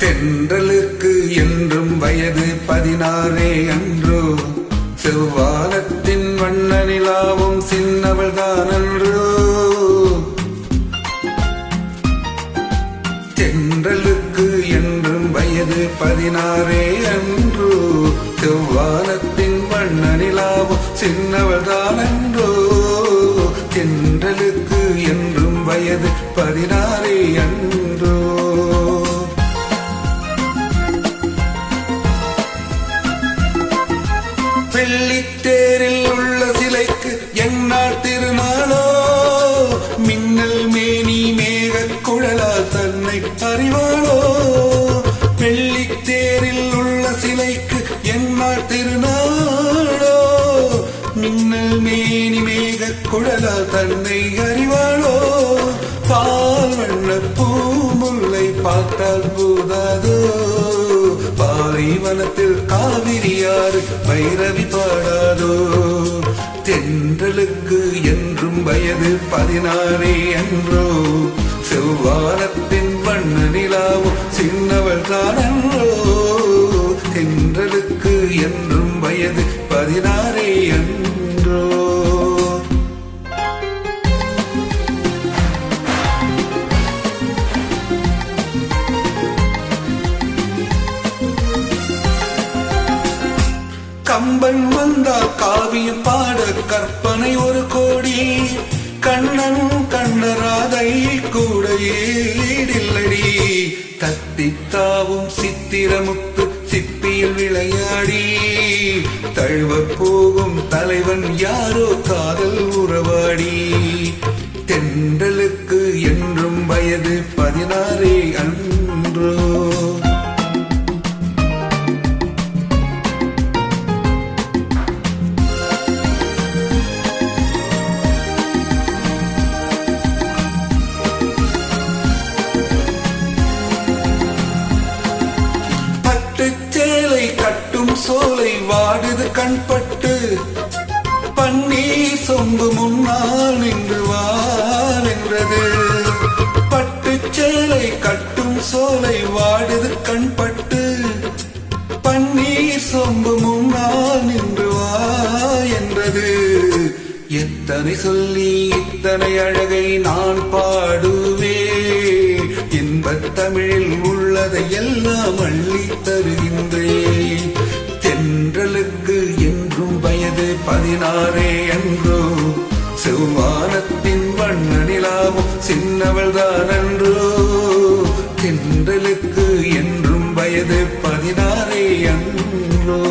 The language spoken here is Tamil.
தென்றலுக்கு என்றும் வயது 16 அன்றோ, செவ்வானத்தின் வண்ண நிலாவும் சின்னவள் தான் அன்றோ. தென்றலுக்கு என்றும் வயது 16 அன்றோ, செவ்வானத்தின் வண்ண நிலாவும் சின்னவள் தான் அன்றோ. தென்றலுக்கு என்றும் வயது 16 அன்றோ. வெள்ளித்தேரில் உள்ள சிலைக்கு எந்நாள் திருநாளோ, மின்னல் மேனி மேகக் குழலால் தன்னை அறிவாளோ. வெள்ளித்தேரில் உள்ள சிலைக்கு எந்நாள் திருநாளோ, மின்னல் மேனி மேகக் குழலால் தன்னை அறிவாளோ. பால் வண்ண பூமுல்லை பார்த்தால் போதாதோ, பாலைவனத்தில் காவிரியாறு பைரவி பாடாதோ. தென்றலுக்கு என்றும் வயது 16 அன்றோ, செவ்வானத்தின் வண்ண நிலாவும் சின்னவள் தான் அன்றோ. தென்றலுக்கு என்றும் வயது 16 அன்றோ. கம்பன் வந்தால் காவியம் பாட கற்பனை ஒரு கோடி, கண்ணன் கண்ணராதை கூட ஏடில்லடி. தத்தித்தாவும் சித்திரமுத்து சிப்பியில் விளையாடி, தழுவ போகும் தலைவன் யாரோ காதல் உறவாடி. தென்றலுக்கு என்றும் வயது 16 அன்றோ. கட்டும் சோலை வாடுது கண்பட்டு, பன்னீர் சொம்பு முன்னால் நின்று வாரென்றது. பட்டுச்சேலை கட்டும் சோலை வாடுது கண்பட்டு, பன்னீர் சொம்பு முன்னால் நின்று வா என்றது. எத்தனை சொல்லி இத்தனை அழகை நான் பாடுவேன், இன்பத் தமிழில் உள்ளதை எல்லாம் அள்ளி தருகின்றேன். தென்றலுக்கு என்றும் வயது 16 அன்றோ, செவ்வானத்தின் வண்ண நிலாவும் சின்னவள் தான் அன்றோ. தென்றலுக்கு என்றும் வயது 16 அன்றோ.